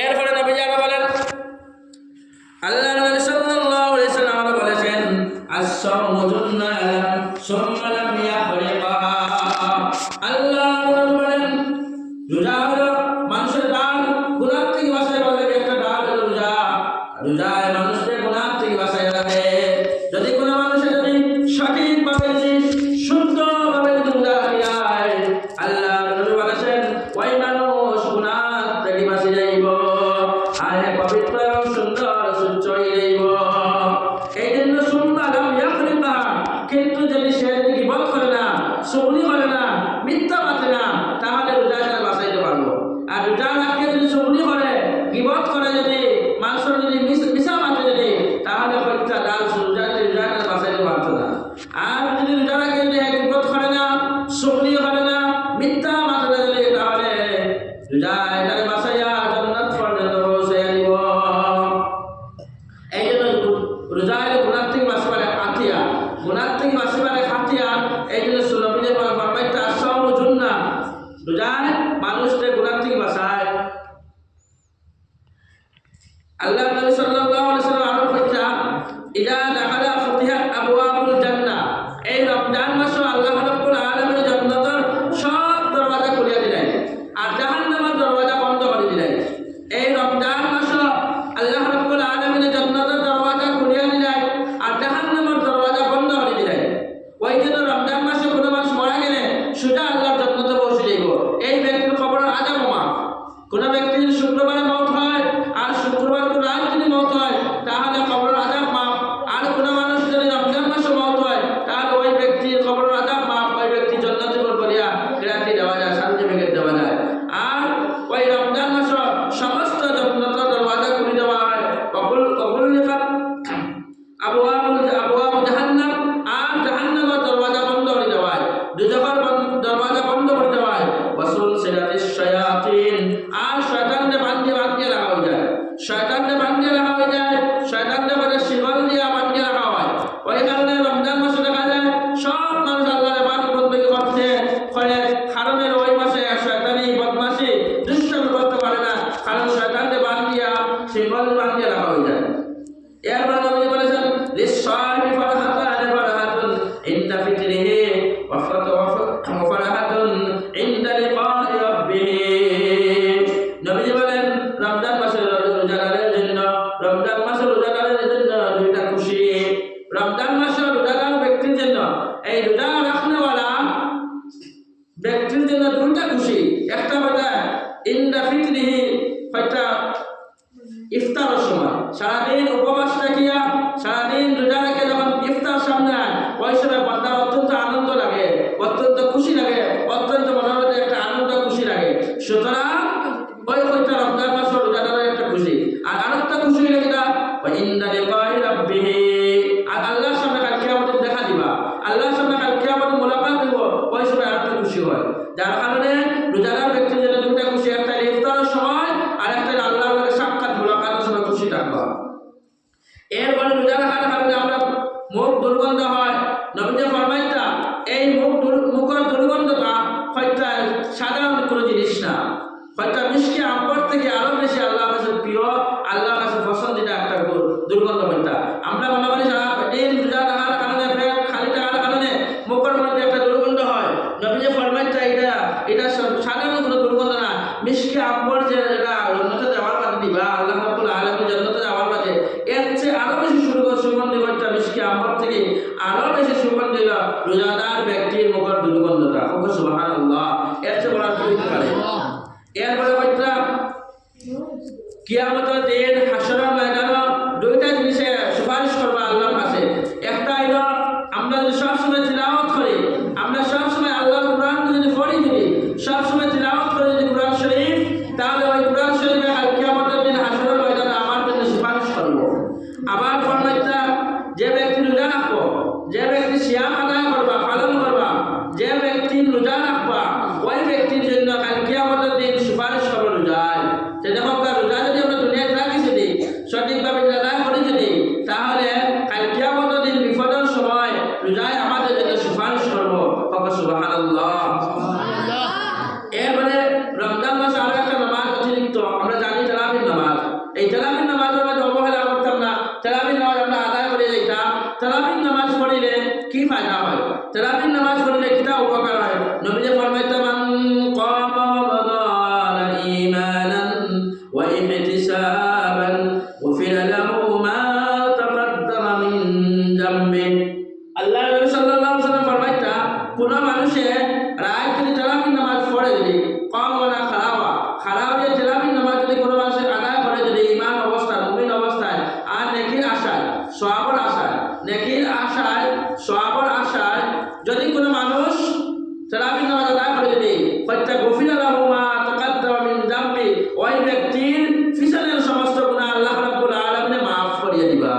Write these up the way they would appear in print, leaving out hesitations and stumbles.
এরপরে নবীজি আরো বলেন, আল্লাহ নবী সাল্লাল্লাহু আলাইহি ওয়াসাল্লাম আরো বলেছেন, আস-সাওমু জুন্নাতুন সুম্মা লাম ইয়াহরিqaha। আল্লাহ নবী বলেন, রোজা হলো মানুষের ডাল, গুনাহ থেকে বাঁচায় বলে একটা ডাল হলো রোজা। রোজায় মানুষকে গুনাহ থেকে বাঁচায় রাখে। যদি কোনো মানুষের যদি সঠিকভাবে শুদ্ধভাবে রোজা রাখে, আল্লাহ নবী বলেছেন ওই মানুষ গুনাহ থেকে বাঁচে যাইব আর পবিত্র সুন্দর সুচ্চ হয়ে যাইব। এই জন্য সুম্মা লাম ইয়াহরিqaha, কিন্তু যদি সে গীবত করে না, চুগলি করে না, মিথ্যা বাঁচে না, তাহলে রোজা তার বাঁচাইতে পারবো। আর রোজা রাখতে যদি চুগলি করে, গীবত করে, যদি মানুষ যদি মিশা বাঁচে যদি, তাহলে হত্যা ডাল রোজা তার বাঁচাইতে পারতো না। আর যদি রোজা রাখে যদি গীবত করে না, চুগলি করে না, মিথ্যা বাঁচে না যদি, তাহলে রোজা তার বাঁচাইয়া জান্নাত পর্যন্ত পৌঁছে দিব। এই জন্য রোজা গুনাহ থেকে বাঁচবার হাতিয়া, গুনাহ থেকে বাঁচবার হাতিয়া। এই জন্য নবীজি ফরমাইতে আস-সাওমু জুন্নাহ, রোজা মানুষকে গুনাহ থেকে বাঁচায়। আল্লাহ নবী সাল্লাল্লাহু আলাইহি ওয়াসাল্লাম আরো বলেছেন, ইদা দাখালা ফুতিহাত আবওয়াবুল জান্নাহ, এই রমজান মাসে আল্লাহ রাব্বুল আলামিন জান্নাতের সব দরজা খুলে দিলেন আর জাহান্নামের দরজা বন্ধ করে দিলেন। এই রমজান মাসে আল্লাহ রাব্বুল আলামিন জান্নাতের দরজা খুলে দিলেন আর জাহান্নামের দরজা বন্ধ করে দিলেন। ওই জন্য রমজান মাসে কোনো মানুষ মারা গেলে সোজা আল্লাহর জান্নাতে পৌঁছে যাইব। এই ব্যক্তির কবরের আযাব মাফ। কোনো ব্যক্তি যদি শুক্রবারে মওত হয় আর শুক্রবার রাত যদি মওত হয়, তাহলে কবরের আযাব মাফ। আর কোনো মানুষ যদি রমজান মাসে মওত হয়, তাহলে ওই ব্যক্তির কবরের আযাব মাফ, ওই ব্যক্তি জান্নাতে করিয়া গ্যারান্টি দেওয়া যায়, সার্টিফিকেট দেওয়া যায়। আর ওই রমজান মাসে সমস্ত জান্নাতের দরজা খুলে দেওয়া হয়। অকুল্লিকাত আবওয়াবু জাহান্নাম, আর জাহান্নামের দরজা বন্ধ করে দেওয়া হয়, দুজকের দরজা বন্ধ করে দেওয়া হয়। ওয়াসুলসিলাতিশ শায়াতিন, আর শয়তানকে বাঁধিয়ে রাখা হয়ে যায়, শয়তানকে বাঁধিয়ে রাখা হয়ে যায়, শয়তানকে বলে শিকল দিয়ে বাঁধিয়ে রাখা হয়। ওই কারণে রমজান মাসে দেখা যায় সব মানুষ আল্লাহর ইবাদত বন্দেগী করতে করে, কারণ ওই মাসে শয়তানি বদমাশি দুষ্টামি করতে পারে না, কারণ শয়তানকে বাঁধিয়ে শিকল বাঁধিয়ে রাখা হয়ে যায়। এরপর নবী বলেছেন, লিস-সাইমি ফারহাতুন ইনদা ফিতরিহি ওয়া ফারহাতুন ইনদা লিকাই রাব্বিহি। নবী বলেন, রমজান মাসের রোজাদারের জন্য, রমজান মাসের রোজাদারের জন্য দুইটা খুশি। রমজান মাসের রোজাদার ব্যক্তির জন্য, এই রোজা রাখনেওয়ালা ব্যক্তির জন্য দুইটা খুশি। একটা হচ্ছে ইনদা ফিতরিহি, হয়তো ইফতারের সময়, সারাদিন উপবাস রাখিয়া সারাদিন রোজা রেখে যখন ইফতার সামনে আয়, ওই সময় বান্দার অত্যন্ত আনন্দ লাগে, অত্যন্ত খুশি লাগে, অত্যন্ত মনের মধ্যে একটা আনন্দ খুশি লাগে। সুতরাং ওই রমজান মাসের রোজাদারের একটা খুশি। আর আরেকটা খুশি হইলে কিনা, ইনদা লিকাই রাব্বিহি, আর আল্লাহর সামনে কাল কিয়ামতে দেখা দিবা, আল্লাহর সামনে কাল কিয়ামতে মুলাকাত দিব, ওই সময় আরেকটা খুশি হয়। যার কারণে রোজাদার ব্যক্তির জন্য দুইটা খুশি, একটা ইফতারের সময় আর একটা আল্লাহর সাথে সাক্ষাৎ মুলাকাতের সময় খুশি থাকবা। এরপরে রোজা রাখার কারণে আমরা মুখ দুর্গন্ধ হয়। নবীজি ফরমাইতা, এই মুখের দুর্গন্ধটা হয়তো সাধারণ কোনো জিনিস না, হয়তো মিষ্টি আম্বর থেকে আরো বেশি আল্লাহর কাছে প্রিয়, আল্লাহর কাছে পছন্দিত একটা দুর্গন্ধ হইতা। আমরা মনে করি সারাদিন রোজা রাখার কারণে, পেট খালি থাকার কারণে মুখের মধ্যে একটা দুর্গন্ধ হয়। নবীজি ফরমাইতা, এটা সাধারণ কোনো দুর্গন্ধ না, মিষ্টি আম্বর যে জান্নাতে যাওয়ার বাদে দিবা, আল্লাহ রাব্বুল আলামিন জান্নাতে যাওয়ার বাদে এর চেয়ে আরো বেশি সুগন্ধি হচ্ছে মিষ্টি আম্বর থেকে আরো বেশি সুগন্ধি হলো রোজাদার ব্যক্তির মুখের দুর্গন্ধটা। সুবহানাল্লাহ, এর চেয়ে বড় কি হতে পারে? এরপরে হচ্ছে কিয়ামতের দিন হাসরের ময়দানে দুইটা জিনিসে সুপারিশ করবে আল্লাহর কাছে। একটা হলো আমরা যদি সবসময় তিলাওয়াত করি, আমরা সবসময় আল্লাহর কোরআন যদি পড়ি, যদি সবসময় তিলাওয়াত করি যদি কোরআন শরীফ, তাহলে ওই কোরআন শরীফে কিয়ামতের দিন হাসরের ময়দানে আমার জন্য সুপারিশ করব। আবার ফরমাইতা, যে ব্যক্তি রোজা রাখবো, যে ব্যক্তি সিয়াম আদায় করবা, পালন করবা, যে ব্যক্তি রোজা রাখবা, ওই ব্যক্তির জন্য কাল কিয়ামতের দিন সুপারিশ করবো রোজায়। সে দেখো রোজা যদি আমরা দুনিয়ায় রাখি, যদি সঠিক নবীজি ফরমাইতে মান কামা রমাদান ঈমানান ওয়া ইহতিসাবান গুফিরা লাহু মা তাকাদ্দামা মিন যামবি। আল্লাহ নবী সাল্লাল্লাহু আলাইহি ওয়াসাল্লাম ফরমাইতা কোন মানুষে রাত যদি তারাবির নামাজ পড়ে যদি কম ওয়ালা খারাওয়া যে তারাবির নামাজ যদি কোন মানুষে আদায় করে যদি ঈমান অবস্থায় মুমিন অবস্থায় আর নেকির আশায় সওয়াবের আশায় নেকির আশায় সওয়াবের আশায় যদি কোন মানুষ তারাবির নামাজ আদায় করে যদি ফাত্তা গুফিরা লাহু মা তাকাদ্দামা মিন যামবি, ওই ব্যক্তির পিছনের সমস্ত গুনাহ আল্লাহ রাব্বুল আলামিন মাফ করিয়ে দিবা।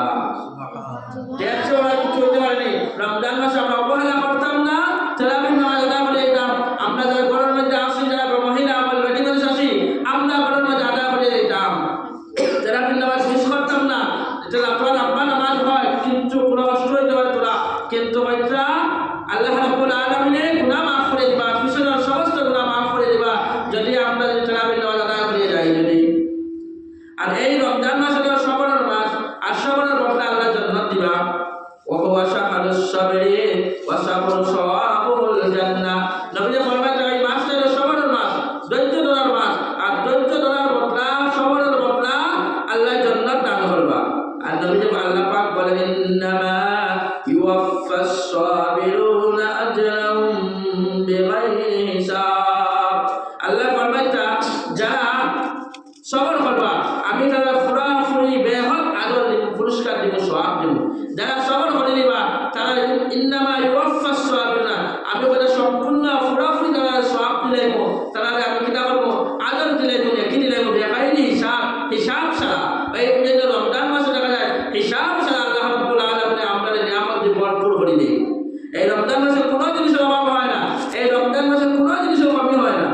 দেখছো আমরা কিছু হতে পারেনি, রমজান মাসে আমরা অবহেলা করতাম না, তারাবির নামাজ আদায় করে দিতাম। আমরা যারা ঘরের মধ্যে আসি, যারা মহিলা আমার বেটি মানুষ আসি, আমরা ঘরের মধ্যে আদায় করে দিতাম, তারাবির নামাজ মিস করতাম না। এটা আপনার আপনার নামাজ হয় কিন্তু কোনো কষ্ট হইতে পারে তোরা, কিন্তু বাচ্চা আল্লাহ রাব্বুল আলামিনের গুনাহ মাফ করে দিবা, পিছনের সমস্ত গুনাহ মাফ করে দিবা যদি আমরা তারাবির নামাজ আদায় করে যাই যদি। আর এই রমজান মাস হলো সবরের মাস, আর সবরের বদলে আল্লাহ জান্নাত দিবা। ওয়া হুয়া শাহরুস সাবরি ওয়া সাবরু সাওয়াবুল জান্নাহ। নবী ফরমায় এই মাসটা হলো সবরের মাস, ধৈর্য ধরার মাস, আর ধৈর্য ধরার বদলা সবরের বদলা আল্লাহ জান্নাত দান করবা। আর নবী আল্লাহ পাক বলেন ইন্নামা ইউওয়াফাস সাবিরুনা আজরাহুম বিগাইরি হিসাব। আল্লাহ ফরমায় যারা সবর করবা আমি তারা পুরাপুরি বেহদ আদর দিব, পুরস্কার দিব, সওয়াব দিব। যারা সবর করে নিবা তারা ইন্নামা ইউওয়াফাস সাবিরুনা, আমি ওদের সম্পূর্ণ পুরাপুরি তারা সওয়াব দিলাইব, তারা আমি কিতা করব আদর দিলাইব, নেকি দিলাইব বেগাইরি হিসাব, হিসাব ছাড়া। এই যে রমজান মাসে দেখা যায় হিসাব ছাড়া আল্লাহ রাব্বুল আলামিন আমাদের নিয়ামত দিয়ে ভরপুর করে দেয়। এই রমজান মাসে কোনো জিনিসের অভাব হয় না, এই রমজান মাসে কোনো জিনিসের কমি হয় না,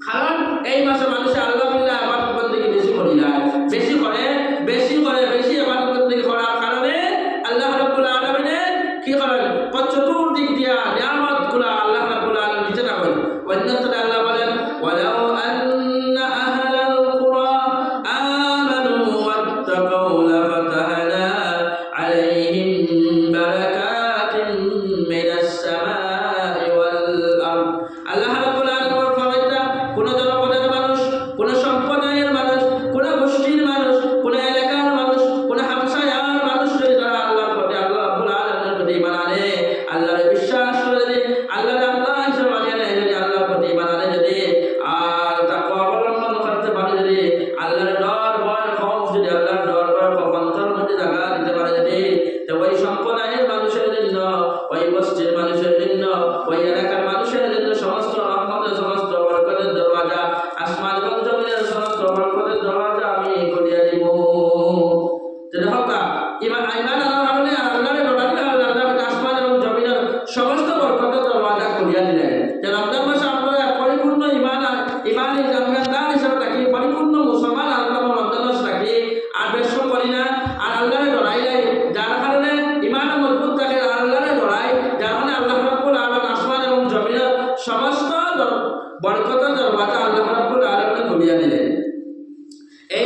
কারণ এই মাসে মানুষের আল্লাহ বিল্লাহ ইবাদত বন্দেগী বেশি করে যায়, বেশি করে বেশি ইবাদত বন্দেগী করার কারণে আল্লাহ রাব্বুল আলামিন কি করেন চতুর্দিক দিয়া নিয়ামতগুলো আল্লাহ রাব্বুল আলামিন দিতে থাকেন। অন্যত্র আল্লাহ বলেন ওয়ালাউ আন্না আহলাল কুরা আমানু ওয়াত্তাকাউ লাফাতাহনা আলাইহিম বারাকাতিন মিনাস সামাই ওয়াল আরদ। আল্লাহ রাব্বুল আলামিন ফরমাইতা কোন জনপদের মানুষ, কোন সম্প্রদায়ের মানুষ, কোন গোষ্ঠীর মানুষ, কোন এলাকার মানুষ, কোন হামসায়ার মানুষ যদি তারা আল্লাহর প্রতি আল্লাহ রাব্বুল আলামিনের প্রতি ঈমান আনে, আল্লাহর বিশ্বাস করে যদি আল্লাহর আল্লাহ হিসেবে মানিয়ে নেয়, যদি আল্লাহর প্রতি ঈমান আনে, যদি আর তাকওয়া অবলম্বন করতে পারে, যদি আল্লাহর ডর ভয় খৌফ যদি আল্লাহর ডর ভয় খৌফ অন্তরের মধ্যে জায়গা দিতে পারে যদি, তো ওই সম্প্রদায়ের মানুষের জন্য, ওই গোষ্ঠীর মানুষের জন্য, ওই এলাকার মানুষের জন্য সমস্ত রহমতের সমস্ত বরকতের দরওয়াজা, আসমান এবং জমিনের সমস্ত বরকতের দরওয়াজা আমি খুলিয়ে দিব। যদি হকা ঈমান আনার কারণে আল্লাহর ডরালে আল্লাহ আসমান এবং জমিনের সমস্ত বরকতের দরওয়াজা খুলিয়ে দিলেন। যে রমজান মাসে আমরা পরিপূর্ণ ঈমানি জানদার হিসেবে থাকি, পরিপূর্ণ মুসলমান আল্লাহ রমজান মাস থাকি, আর বেশি করি না, আর আল্লাহর ডরাই নাই, যার কারণে ঈমান মজবুত থাকে, আল্লাহর ডরাই, যার কারণে আল্লাহ রাব্বুল আলামিন আসমান এবং জমিনের সমস্ত বরকতের দরওয়াজা আল্লাহ রাব্বুল আলামিন খুলিয়ে দিলেন। এই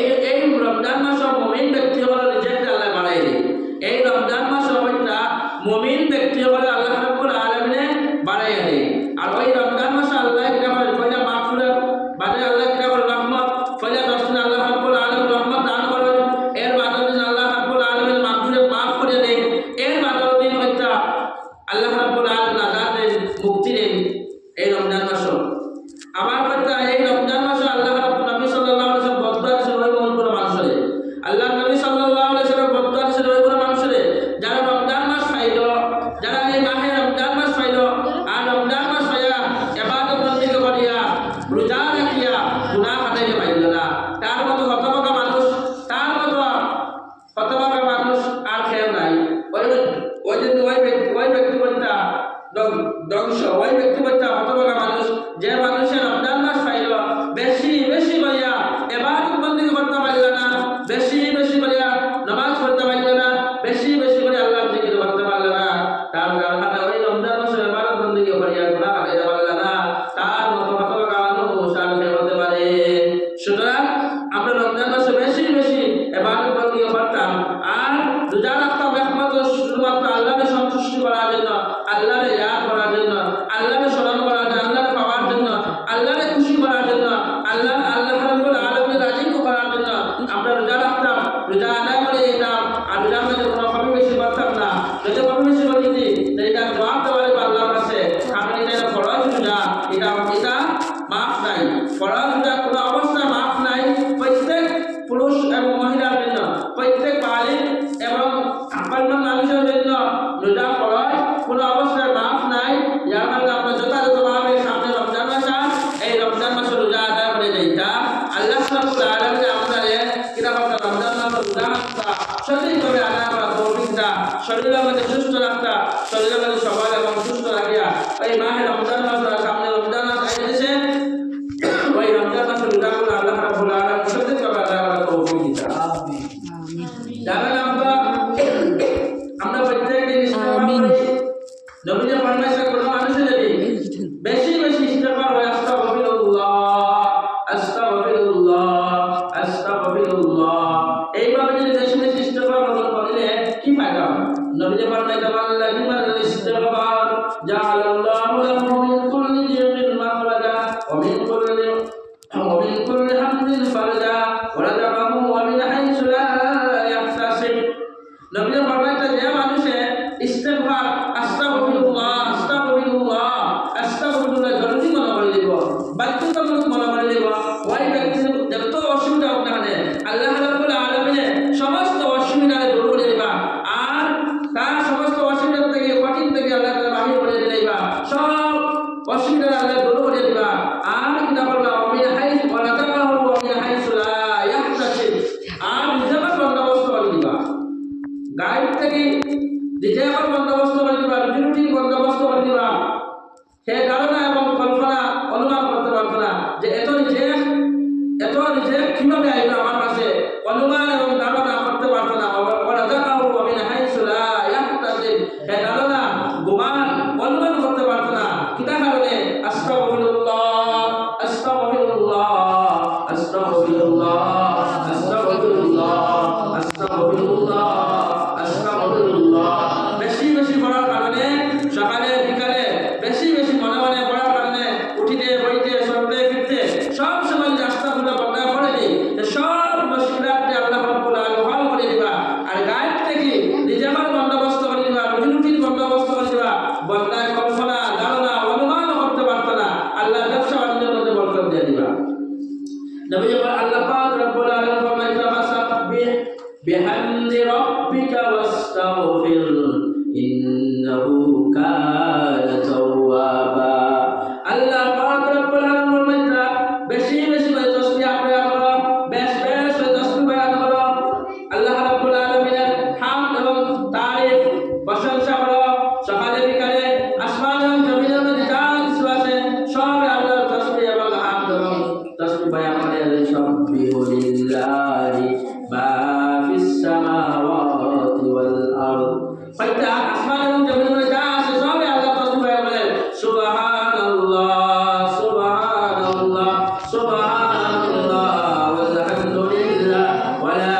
রমজান মাস মুমিন ব্যক্তি হলো রিজেক্ট আল্লাহ বাড়াই দেয়। এই রমজান মাস হইতা মুমিন ব্যক্তি হলো আল্লাহ রাব্বুল আলামিন বাড়াই দেয়। আর ওই রমজান মাসে আল্লাহ কিটা করে কইলা মাগফিরাত, বাদে আল্লাহ কিটা করে রহমত, ফলে দর্শন আল্লাহ রাব্বুল আলামিন রহমত দান করেন, এর বাদে দিন আল্লাহ রাব্বুল আলামিন মাগফিরাত মাফ করে দেন, এর বাদে দিন হইতা আল্লাহ রাব্বুল আলামিন আযাব দেন, মুক্তি দেন এই রমজান মাসে। আমার কথা এই রমজান মাসে আল্লাহ নবী সাল্লাল্লাহু আলাইহি ওয়াসাল্লাম বদদুয়া দিয়েছেন ওই কোন মানুষের, আল্লাহ নবী সাল্লাল্লাহু আলাইহি ওয়াসাল্লাম বদদুয়া দিয়েছেন ওই কোন মানুষের যারা রমজান মাস পাইল, যারা এই মাহে রমজান মাস পাইল, আর রমজান মাস পাইয়া ইবাদত বন্দেগী করিয়া রোজা রাখিয়া গুনাহ কাটাইতে পাইল না, তার মতো হতভাগা মানুষ, তার মতো হতভাগা মানুষ আর কেউ নাই। ওই ব্যক্তিগতটা ধ্বংস, ওই ব্যক্তিগতটা হতভাগা মানুষ যে মানুষের রমজান মাস পাইল, বেশি বেশি করিয়া ইবাদত বন্দেগী করতে পারল না, বেশি বেশি করিয়া নামাজ পড়তে পারল না, বেশি বেশি করে আল্লাহর জিকির করতে পারল না, তার কারণে ওই রমজান মাসে ইবাদত বন্দেগী করিয়া গুনাহ কাটাইতে পারল না, তার মতো হতভাগা মানুষ আর কেউ হতে পারে। সুতরাং আমরা রমজান মাসে বেশি বেশি ইবাদত বন্দেগী করতাম, আর রোজা রাখতাম একমাত্র শুধুমাত্র আল্লাহকে সন্তুষ্টি করার জন্য, আল্লাহকে ইয়াদ করার জন্য, আল্লাহকে স্মরণ করার আল্লাহ রাব্বুল আলামিন আমাদের কিনা কথা রমজান মাসের উদাহরণটা সঠিকভাবে আদায় করা তৌফিক দা, শরীরের মধ্যে সুস্থ রাখতা, শরীরের মধ্যে সবল এবং সুস্থ রাখিয়া এই মাহে রমজান মাসের সামনে রমজান মাস আইতেছে, ওই রমজান মাসের উদাহরণ আল্লাহ রাব্বুল আলামিন সঠিকভাবে আদায় করা তৌফিক দিতা। জানেন আমরা প্রত্যেকদিন ইস্তেগফার করি। নবীজি ফরমাইছে কোন মানুষের যদি বেশি বেশি ইস্তেগফার হয় আস্তাগফিরুল্লাহ আস্তাগফিরুল্লাহ আস্তাগফিরুল্লাহ, এইভাবে যদি বেশি বেশি ইস্তেগফার করলে কি ফায়দা? নবীজি ফরমাইছে আল্লাযিমাল ইস্তেগফার জাআলাল্লাহু লাহু মিন কুল্লি যিকিন মাখরাজা ওয়া মিন কুল্লি হামদিন ফারজা ওয়া রাযাকাহু ওয়া মিন হাইসু লা ইয়াহতাসিব। নবীজি ফরমাইছে যে মানুষে ইস্তেগফার আস্তাগফিরুল্লাহ আস্তাগফিরুল্লাহ আস্তাগফিরুল্লাহ জলদি মনে করে দিব, বাধ্যতামূলক মনে করে দিব, ওই ব্যক্তির যত অসুবিধা হোক না কেন আল্লাহ রাব্বুল আলামিন সমস্ত অসুবিধা দূর করে দিবা, আর তার সমস্ত অসুবিধা থেকে কঠিন থেকে আল্লাহ তাআলা বাহির করে দিবা, সব অসুবিধা আল্লাহ দূর করে দিবা। আর কিনা বলবা ওমিন হাইস ওয়া রাযাকাহু ওয়া মিন হাইসু লা ইয়াহতাসিব, আর রিজকের বন্দোবস্ত করে দিবা, গায়েব থেকে রিজকের বন্দোবস্ত করে দিবা, রুটির বন্দোবস্ত করে দিবা। সে ধারণা এবং কল্পনা অনুমান করতে পারতো না যে এত রিজেক কিভাবে আইলো আমার কাছে, অনুমান এবং ধারণা করতে পারতো না। সে ধারণা গুমান অনুমান করতে পারতো না, কিনা কারণে আস্তাগফিরুল্লাহ আস্তাগফিরুল্লাহ আস্তাগফিরুল্লাহ আস্তাগফিরুল্লাহ আস্তাগফিরুল্লাহ আস্তাগফিরুল্লাহ বেশি বেশি পড়ার কারণে, সকালে বিকালে বেশি বেশি মনে মনে পড়ার কারণে উঠিতে বইতে চলতে ফিরতে সব সময় আস্তাগফিরুল্লাহ বন্ধ করে দিই, সব মুশকিলাতকে আল্লাহ রাব্বুল আলামিন হল করে দিবা। আর গায়েব থেকে রিজকের বন্দোবস্ত করে দিবা, রুটির বন্দোবস্ত করে দিবা। বন্দায় কল্পনা ধারণা অনুমান করতে পারতো না, আল্লাহ ব্যবসা বাণিজ্যের মধ্যে বরকত দিয়ে দিবা। নবী আল্লাহ পাক রব্বুল আলামিন ফরমাইছে ফাসাব্বিহ বিহামদি রাব্বিকা ওয়াস্তাগফির ইন্নাহু কানা তাওয়াবা। আল্লাহ পাক রব্বুল আলামিন ফরমাইছে বেশি বেশি করে তাসবিহ বয়ান করো, বেশ বেশ করে তাসবিহ বয়ান করো, আল্লাহ রাব্বুল আলামিনের হামদ এবং তারিফ প্রশংসা করো। সকালে বিকালে আসমান এবং জমিনের মধ্যে যা কিছু আছে সব আল্লাহর তাসবিহ এবং হামদ এবং তাসবিহ বয়ান করে। সাব্বিহু লিল্লাহি মা ফিস সামাওয়াতি ওয়াল আরদ, হয়তো আসমান এবং জমিনের মধ্যে যা আছে সব আল্লাহর তাসবিহ বয়ান করে। সুবহানাল্লাহ সুবহানাল্লাহ সুবহানাল্লাহ ওয়ালহামদুলিল্লাহ ওয়া লা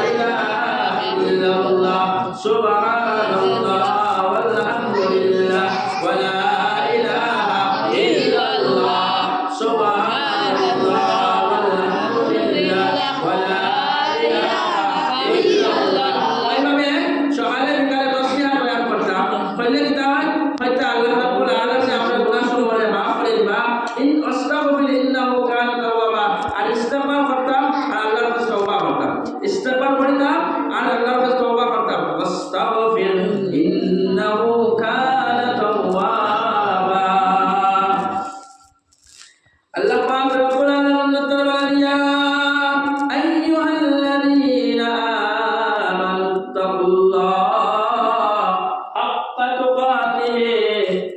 ইলাহা ইল্লাল্লাহ সুবহানাল্লাহ ওয়ালহামদুলিল্লাহ ওয়া লা ইলাহা ইল্লাল্লাহ সুবহানাল্লাহ ওয়ালহামদুলিল্লাহ ওয়া লা ইলাহা ইল্লাল্লাহ। এইভাবে সকালে বিকালে তাসবিহ বয়ান করতাম, হইলে কি তাই হয়তো আল্লাহ রাব্বুল আলামিন আমরা গুনাহগুলো করে মাফ করে দিবা। ইন আস্তাগফির ইন্নাহু কানা তাওয়াবা, আর ইস্তেগফার করতাম আর আল্লাহর কাছে তওবা করতাম, ইস্তেগফার করতাম আর আল্লাহর কাছে তওবা করতাম। আস্তাগফির ইন্নাহু কানা তাওয়াবা। আল্লাহ পাক রব্বুল আলামিন বলেন ইয়া আইয়ুহাল্লাযীনা আমানু তাকুল্লাহ হাক্কা তুকাতিহি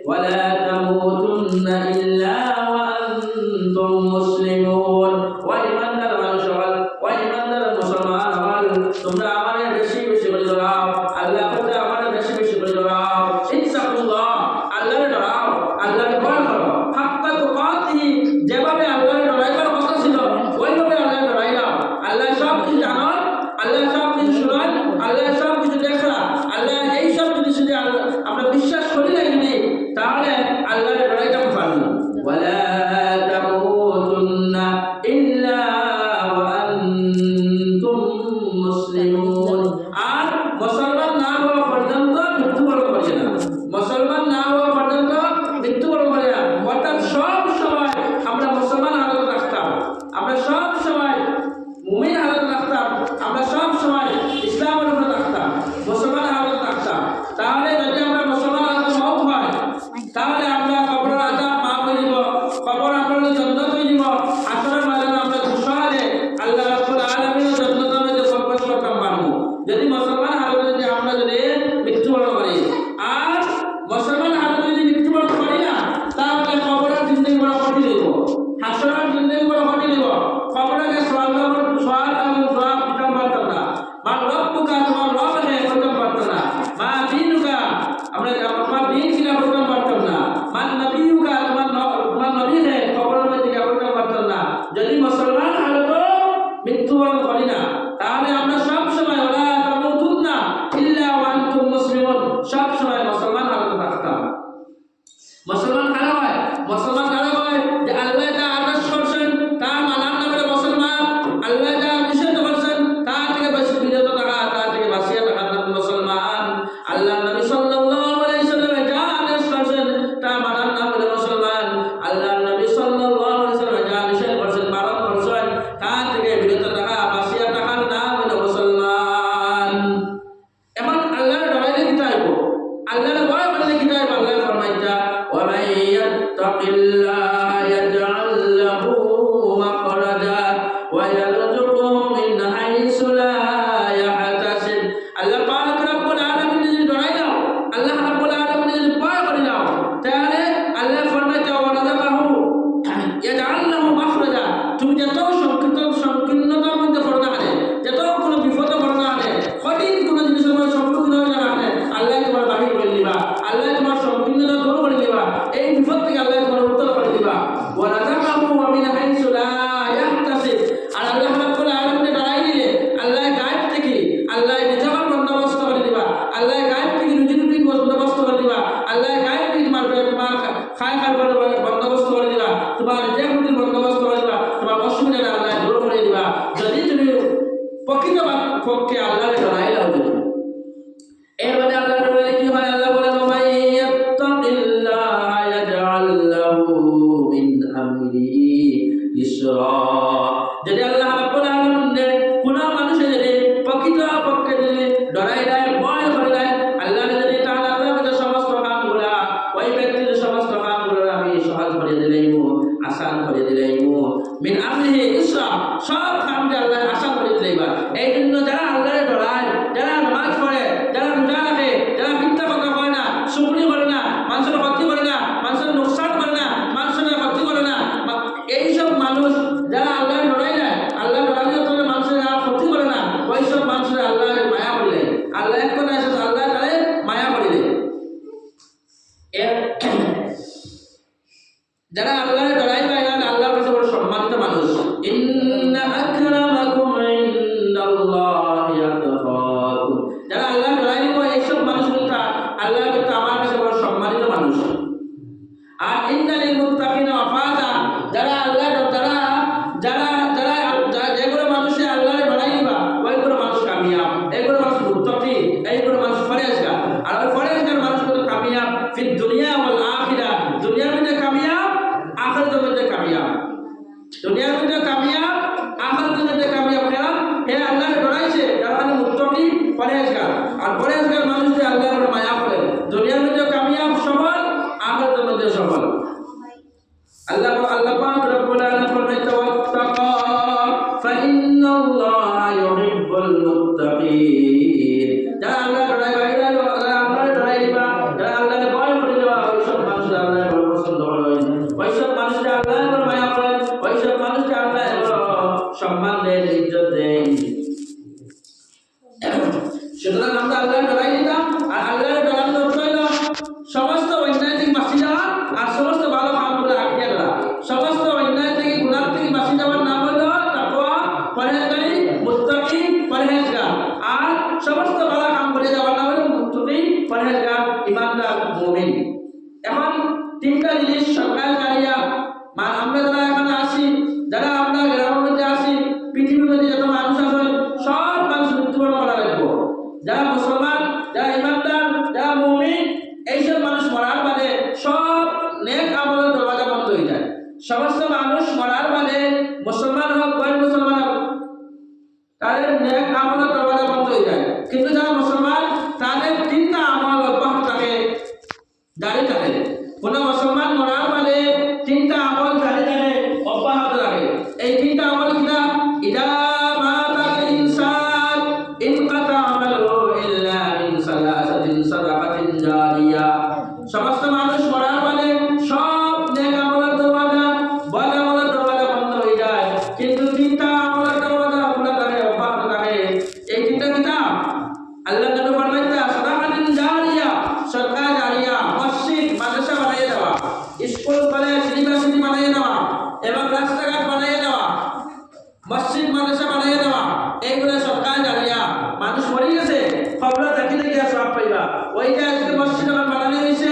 ওয়া লা তামুতুন্না ইল্লা ওয়া আনতুম মুসলিমুন। ওয়া ইমানদার মানুষ হল, ওয়া ইমানদার মুসলমান হল, তোমরা আমারে বেশি বেশি করে ডরাও, আল্লাহ বলতে আমারে বেশি বেশি করে ডরাও। ইনশাআল্লাহ আল্লাহর ডরাও, আল্লাহর ভয় করো। হাক্কা তুকাতিহি, যেভাবে আল্লাহর ডরাইবার কথা ছিল ওইভাবে আল্লাহর ডরাই দাও। আল্লাহ সব কিছু জানেন, আল্লাহ সব কিছু শুনেন, আল্লাহ সব কিছু দেখেন, আল্লাহ এই সব কিছু যদি আমরা বিশ্বাস করি না যদি, তাহলে আল্লাহর ডরাইটা পারবো। ওয়ালা তামুতুন্না ইল্লা ওয়া আনতুম মুসলিমুন, আর মুসলমান না হওয়া পর্যন্ত মৃত্যুবরণ করবে না, মুসলমান না হওয়া পর্যন্ত মৃত্যুবরণ করবে না। অর্থাৎ সব সময় আমরা মুসলমান হালত রাখতাম, আমরা সব সময় মুমিন হালত রাখতাম, আমরা সব সময় ইসলামের উপর রাখতাম, মুসলমান হালত রাখতাম। তাহলে যদি আমরা মুসলমান হালত মওত হয়, তাহলে আমরা কবরের আযাব মাফ হয়ে যাব, কবর আমরা জান্নাত হয়ে যাব, আসরের ময়দানে আমরা খুশহাল মুসলমান হালতো মৃত্যুবরণ করি না, তাহলে আমরা সব সময় ওলা তামুতুন্না ইল্লা ওয়া আনতুম মুসলিমুন সব সময় মুসলমান হালতে থাকতাম। মুসলমান কারা হয়? মুসলমান কারা হয়? যে আল্লাহ যা আদেশ করছেন তা মানার নামে মুসলমান, আল্লাহ যা নিষেধ করছেন তা থেকে বিরত থাকা, তা থেকে বাঁচিয়ে থাকার নামে মুসলমান। আল্লাহ নবী সাল্লাল্লাহু আলাইহি সাল্লাম যা আদেশ করছেন তা মানার নামে মুসলমান, আল্লাহ নবী সাল্লাল্লাহু আলাইহি সাল্লাম যা নিষেধ করছেন পালন করছেন তা থেকে বিরত থাকা, বাঁচিয়ে থাকার নাম হলো মুসলমান। এখন আল্লাহর ডরাইলে কি চাইব? আল্লাহর ভয় করলে কি চাইব? আল্লাহ ফরমাইতা ওয়া মান ইয়াত্তাকিল্লাহ ইয়াজআল লাহু মাখরাজা ওয়া ইয়ারযুকুহু মিন হাইসু লা ইয়াহতাসিব। আল্লাহ পাক রব্বুল আলামিন যদি ডরাই দাও, আল্লাহ রব্বুল আলামিন যদি ভয় করে দাও, তাহলে আল্লাহ ফরমাইতা ওয়া রাযাকাহু ইয়াজআল লাহু মাখরাজা, তুমি যত সংকীর্ণতার মধ্যে পড়না আনে, যত কোনো বিপদে পড়না আনে, কঠিন কোনো জিনিসের মধ্যে সম্মুখীন হয়ে যাবে আনে, আল্লাহ তোমার বাহির করে দিবা, আল্লাহ তোমার সংকীর্ণতা দূর করে দিবা, এই বিপদ থেকে আল্লাহ তোমার উত্তর করে দিবা। ওয়া রাযাকাহু মিন হাইসু লা ইয়াহতাসিব, আর আল্লাহ রাব্বুল আলামিন ডরাই দিলে আল্লাহ গায়েব থেকে আল্লাহ রিজকের বন্দোবস্ত করে দিবা, আল্লাহ গায়েব থেকে রুজি-রুটির বন্দোবস্ত করে দিবা, আল্লাহ গায়েব থেকে তোমার খায় খাবার বন্দোবস্ত করে দিবা, তোমার রিজকের বন্দোবস্ত করে দিবা, তোমার অসুবিধাটা আল্লাহ দূর করে দিবা, যদি তুমি প্রকৃত পক্ষে আল্লাহর ডরাই দাও। এর মানে আল্লাহর ডরাই কি হয়? আল্লাহ বলেন ওয়া মান ইয়াত্তাকিল্লাহ ইয়াজআল লাহু মিন আমরিহি ইসরা। যদি আল্লাহ রাব্বুল আলামিন কোন মানুষে যদি প্রকৃত পক্ষে যদি ডরাই দেয়, ভয় করে দেয়, আল্লাহ যদি তাআলা তার সমস্ত কামগুলা, ওই ব্যক্তির সমস্ত কামগুলা আমি সহজ করে দিলাইমু, আসান করে দিলাইমু, মিন আমরিহি ইসরা, সব কামটা আল্লাহ আসান করে দিলাইবা। এই জন্য যারা আল্লাহর ডরায়, যারা নামাজ পড়ে, যারা রোজা রাখে, যারা মিথ্যা কথা বলে না, চুগলি করে না, মানুষের ক্ষতি করে না, মানুষের নুকসান করে না, মানুষের ক্ষতি করে না, এইসব মানুষ যারা আল্লাহর ডরাই দেয়, আল্লাহর ডরাইলে তো মানুষের ক্ষতি করে না, ওইসব মানুষের আল্লাহ মায়া করলে, আল্লাহ এক কথা আছে আল্লাহ তারে মায়া করিলে। যারা আল্লাহর ডরাই দেয় আল্লাহর কাছে বড় সম্মানিত মানুষ। ইন্না আকরামাকুম ইনদাল্লাহি আতকাকুম, যারা আল্লাহর ডরাই দেয় এইসব মানুষগুলো আল্লাহর কাছে আমার কাছে বড় সম্মানিত মানুষ। আর ইন্নালিল মুত্তাকিনা মাফাজা, যারা আল্লাহ যেগুলো মানুষে আল্লাহর ডরাই দিবা ওইগুলো মানুষ কামিয়াব, এইগুলো মানুষ মুত্তাকি, এইগুলো মানুষ ফরেজগার। আর ওই ফরেজগার মানুষগুলো কামিয়াব ফিদ দুনিয়া ওয়াল আখিরা, দুনিয়ার মধ্যে কামিয়াব, আখিরাতের মধ্যে কামিয়াব। দুনিয়ার মধ্যে কামিয়াব, আখিরাতের মধ্যে কামিয়াব। কারণ হে আল্লাহর ডরাইছে যারা মুত্তাকি ফরেজগার, আর ফরেজগার মানুষদের আল্লাহর মায়া করে, দুনিয়ার মধ্যে কামিয়াব সফল, আখিরাতের মধ্যে সফল। আল্লাহ পাক রব্বুল আলামিন ফরমায় তাওয়াক্কাকা ফাইন্নাল্লাহা ইউহিব্বুল মুত্তাকিন। যারা আল্লাহর ডরাই বাইরে আল্লাহর ডরাই দিবা, যারা আল্লাহর ভয় করে দিবা, ওইসব মানুষের আল্লাহ বড় পছন্দ করে, ওইসব মানুষের আল্লাহ বড় মায়া করে, ওইসব মানুষের আল্লাহ বড় সম্মান দেন, ইজ্জত দেন। সুতরাং আমরা আল্লাহর ডরাই দিতাম, আর আল্লাহর ডরানোর অর্থ হলো সমস্ত অন্যায় থেকে বাঁচি যাওয়া, আর সমস্ত ভালো কামগুলো আটকে দেওয়া। সমস্ত অন্যায় থেকে গুনাহ থেকে বাঁচি যাওয়ার নাম হলো তাকওয়া, পরহেজগারি, মুত্তাকি, পরহেজগার। আর সমস্ত ভালো কাম করে যাওয়ার নাম হলো মুত্তাকি, পরহেজগার, ইমানদার, মুমিন। এখন তিনটা জিনিস সরকারকারীরা, আমরা যারা এখানে আসি, যারা আমরা গ্রামের মধ্যে আসি, পৃথিবীর মধ্যে যত মানুষ আছে সব মানুষ মৃত্যুবরণ করা লাগবে। যারা মুসলমান, যারা ইমানদার, যারা মুমিন, এইসব মানুষ মরার বাদে সব নেক আমলের দরজা বন্ধ হয়ে যায়। সমস্ত মানুষ মরার বাদে মুসলমান হোক গैर মুসলমান হোক, তাদের নেক আমলের দরজা বন্ধ হয়ে যায়। কিন্তু যারা মুসলমান তাদের তিনটা আমল অব্যাহত থাকে, জারি থাকে। কোন মুসলমান মরার বাদে তিনটা আমল জারি থাকে, অব্যাহত থাকে। এই তিনটা আমল কিনা? ইদা মাতাল ইনসান ইনকাতা আমালুহু ইল্লা মিন সালাসাতিন সাদাকাতিন জারিয়া। সমস্ত মানুষ মরার বাদে সব নেক আমলের দরজা, বদ আমলের দরজা বন্ধ হয়ে যায়, কিন্তু তিনটা আমলের দরজা খোলা থাকে, অব্যাহত থাকে। এই তিনটা কিতাব মসজিদ মাদ্রাসা বানাইয়া দেওয়া, এইগুলো সরকার জানিয়া মানুষ মরে গেছে খবর দেখিতে গিয়া সব পাইবা। ওই যে আজকে মসজিদ আমার বানানো হয়েছে,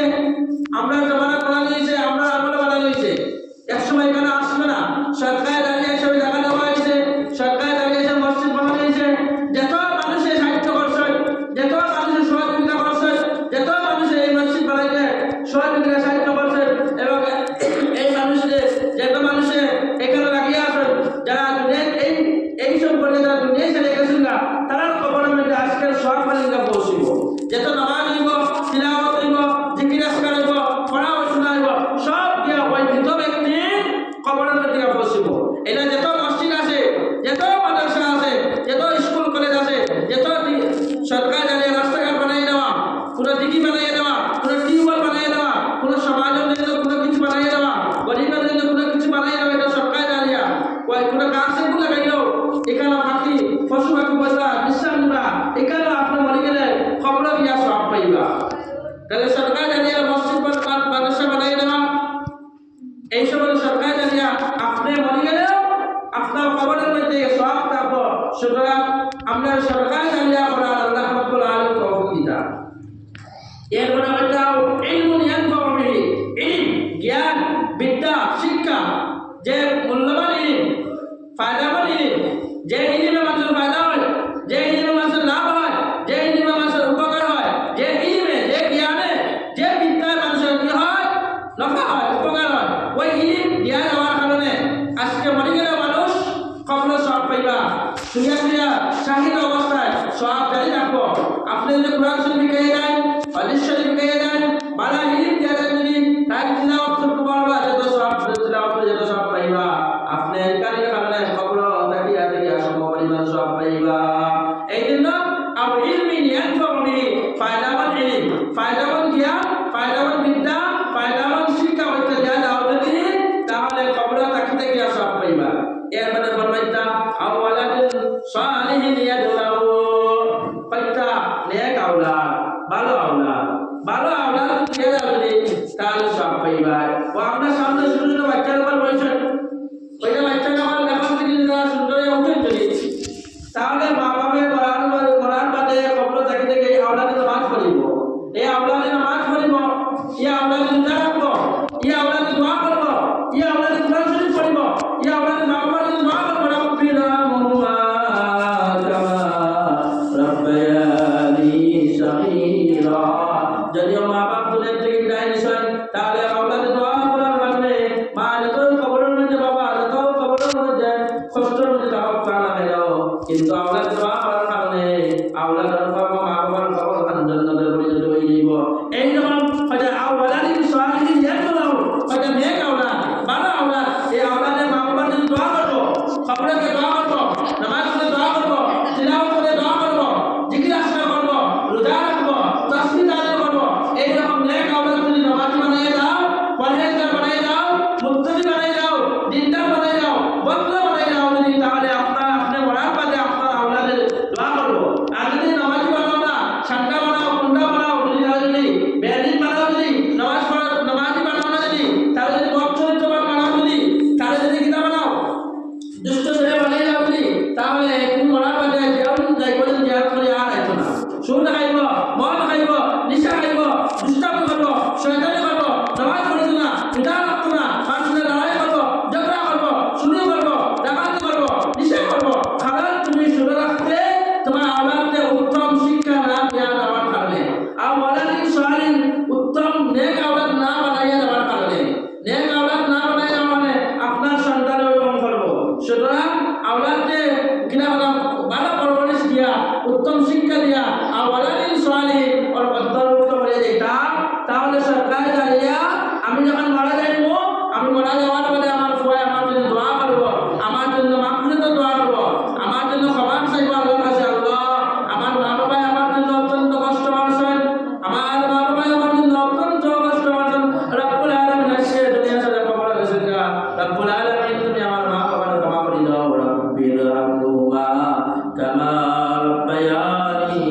আমরা জমানা বানানো হয়েছে, আমরা আমলে বানানো হয়েছে, একসময় এখানে আসবে না, সরকার দাঁড়িয়ে এসে ওই জায়গা দেওয়া হয়েছে, সরকার দাঁড়িয়ে এসে মসজিদ বানানো হয়েছে। যত মানুষের সাহায্য করছে, যত মানুষের সহযোগিতা করছে, যত মানুষের এই মসজিদ বানাইতে সহযোগিতা সাহায্য করছে, এবং এই মানুষদের যত মানুষের এখানে লাগিয়ে আসেন, যারা এইসব করে যারা দুনিয়ায় চলে গেছেন না, তারা কবরের মধ্যে আজকের সব মালিকা পৌঁছিব। যত নামাজ হইব, তিলাওয়াত হইব, জিকির আসকার হইব, পড়াশোনা হইব, সব দিয়া ওই মৃত ব্যক্তির কবরের মধ্যে পৌঁছিব। এটা যত মসজিদ আছে, যত মাদ্রাসা আছে, যত স্কুল কলেজ আছে, যত সরকার জানিয়ে রাস্তাঘাট বানাই দেওয়া, কোনো দিঘি বানাই দেওয়া, কোনো টিউবওয়েল বানাই দেওয়া, কোনো সমাজের জন্য কোনো কিছু বানাই দেওয়া, গরিবের জন্য কোনো কিছু বানাই দেওয়া, এটা সরকার জানিয়া ওই কোনো গাছের গুলো গাইলেও এখানে পাখি পশু পাখি বসবা বিশ্রাম নিবা, এখানে আপনি মরে গেলে খবর দিয়া সব পাইবা। তাহলে সরকার জানিয়া মসজিদ মাদ্রাসা বানাই দেওয়া, এই সময় সরকার জানিয়া আপনি মরে গেলেও আপনার খবরের মধ্যে সব থাকবো। সুতরাং আমরা সরকার জানিয়া করা আল্লাহ রাব্বুল আলামিন তৌফিক দিতা। এরপরে বাচ্চাও ইলমুন ইয়ানফাউ বিহি, ইলম জ্ঞান বিদ্যা শিক্ষা, যে মূল্যবান ইলম, ফায়দাবান ইলম, যে ইলমে মানুষের ফায়দা হয়, যে ইলমে মানুষের লাভ হয়, যে ইলমে মানুষের উপকার হয়, যে ইলমে, যে জ্ঞানে, যে বিদ্যায় মানুষের কি হয়, নফা হয়, উপকার হয়, ওই ইলম জ্ঞান হওয়ার কারণে আজকে মরে গেলে মানুষ কখনো সব পাইবা। শুনিয়া শুনিয়া শাহিদ অবস্থায় সব জারি রাখবো। আপনি যদি কোরআন শরীফ শিখাইয়ে দেন, হাদিস শরীফ শিখাইয়ে দেন, বালা ইলম দিয়ে দেন, যদি তাই তিলাওয়াত করতে পারবা, যত সব তিলাওয়াত করে যত সব পাইবা। আপনি একাধিক কারণে খবর তাকিয়া তাকিয়া সম পরিমাণ সব পাইবা। এই জন্য আও ইলমিন ইয়ানফাউ বিহি, ফায়দাবান ইলম, ফায়দাবান জ্ঞান, ফায়দাবান বিদ্যা, ফায়দাবান শিক্ষা হইতে দেয়া দাও যদি, তাহলে খবর তাকিয়া তাকিয়া সব পাইবা। এর মানে ফরমাইতা আও ওয়ালাদিন সালিহিন ইয়াদুলাহু, পাইতা নেক আওলাদ, ভালো আওলাদ, ভালো আওলাদ দিয়ে দাও যদি, তাহলে সব পাইবা। ও আমরা সামনে ছোট ছোট বাচ্চার উপর বলছেন, ওইটা বাচ্চাটা আমার লেখার থেকে যদি সুন্দর উঠেন যদি, তাহলে মা বাপের করার বাদে কবর তাকিয়ে থেকে এই আওলাদে নামাজ পড়িব, এই আওলাদে নামাজ পড়িব, এই আওলাদে রোজা রাখবো, এই আওলাদে দোয়া করব, এই আওলাদে কোরআন শরীফ পড়িব, এই আওলাদে মা বাবার জন্য দোয়া করব, রব্বিনা মুহুমা কামা রাব্বায়ানি সগীরা। যদিও মা বাপ দুনিয়া থেকে বিদায় নিছেন, তাহলে আওলাদে দোয়া করার কারণে মা যত কবরের মধ্যে, বাবা যত কবরের মধ্যে কষ্টের মধ্যে তাহাও কানা হয়ে যাও, কিন্তু আওলাদ দোয়া করার কারণে আওলাদের বাবা মা বাবার কবর খান জান্নাতের পরিণত হয়ে যাইব। এই রকম হয়তো আওলাদিন সালিহিন ইয়াদুলাহু, হয়তো নেক আওলাদ, ভালো আওলাদ, এই আওলাদের মা বাবার জন্য দোয়া করবো, কবরকে দোয়া করবো, নামাজ পড়ে দোয়া করবো, তিলাওয়াত করে দোয়া করবো, জিকির আসকার করবো, রোজা রাখবো, তাসবিহ আদায় করবো। এই রকম নেক আওলাদ যদি নামাজি বানিয়ে দাও, পরহেজগার বানিয়ে দাও, মুত্তাকি বানিয়ে দাও, দিনদার বানিয়ে দাও, বদলা বানিয়ে দাও যদি, তাহলে আপনি মরার বাদে আপনার আওলাদের দোয়া করবো। আর যদি নামাজি বানাও না, সান্ডা বানাও, কুন্ডা বানাও, যদি বেদিন বানাও, যদি নামাজি বানাও না, যদি তাহলে যদি বচ্চরিত্রবান বানাও, যদি তাহলে যদি কিতা বানাও, দুষ্ট ছেলে বানিয়ে দাও যদি, তাহলে তুমি মরার বাদে যেমন যাই বলেন জিয়ারত করে আর আইতো না। সুদ খাইব, মদ খাইব, নিশা খাইব, দুষ্টামি করবো, শয়তানি করবো, নামাজ পড়িত না, রোজা রাখতো না, মানুষের লড়াই করবো, ঝগড়া করবো, চুরি করবো, ডাকাতি করবো, নিশা করবো। কারণ তুমি শুনে রাখতে তোমার আওলাদকে উত্তম শিক্ষা না দেওয়া দেওয়ার কারণে, আর ওয়ালাদিন সালিহিন উত্তম নেক আওলাদ না বানাইয়া দেওয়ার কারণে, নেক আওলাদ না বানাইয়া দেওয়ার কারণে আপনার সন্তান ওরকম করবো। সুতরাং আওলাদকে কিনা ভালো পরবর্তী দিয়া, উত্তম শিক্ষা দিয়া, আর ওয়ালাদিন সালিহিন ওর অন্তর্ভুক্ত করে দিতাম, তাহলে সরকার দাঁড়িয়া আমি যখন মারা যাইব, আমি মারা যাওয়ার পরে আমার ফুয়া আমার জন্য দোয়া করবো, আমার জন্য মাগফিরাতের দোয়া করবো, আমার জন্য ক্ষমা চাইবো আল্লাহর কাছে। আল্লাহ, আমার মা বাবা আমার জন্য অত্যন্ত কষ্ট পাচ্ছেন, আমার মা বাবা আমার জন্য অত্যন্ত কষ্ট পাচ্ছেন। রব্বুল আলামিন আসে দুনিয়া সাথে কবর গেছেন গা, রব্বুল আলামিন তুমি আমার মা বাবার ক্ষমা করে দাও, রব্বিরহামহুমা কামা রাব্বায়ানি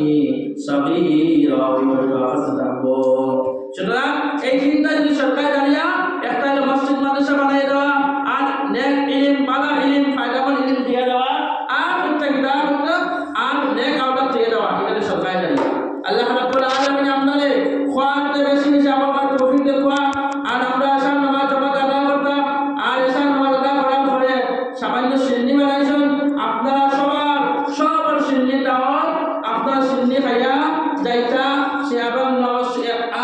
আপনার সিন্নি খাইয়া যাইতা সে আবার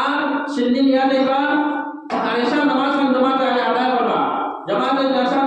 আর সিন্নি নিয়া দেখবা আর এসা নামাজ আদায় করবা জামাতের দর্শন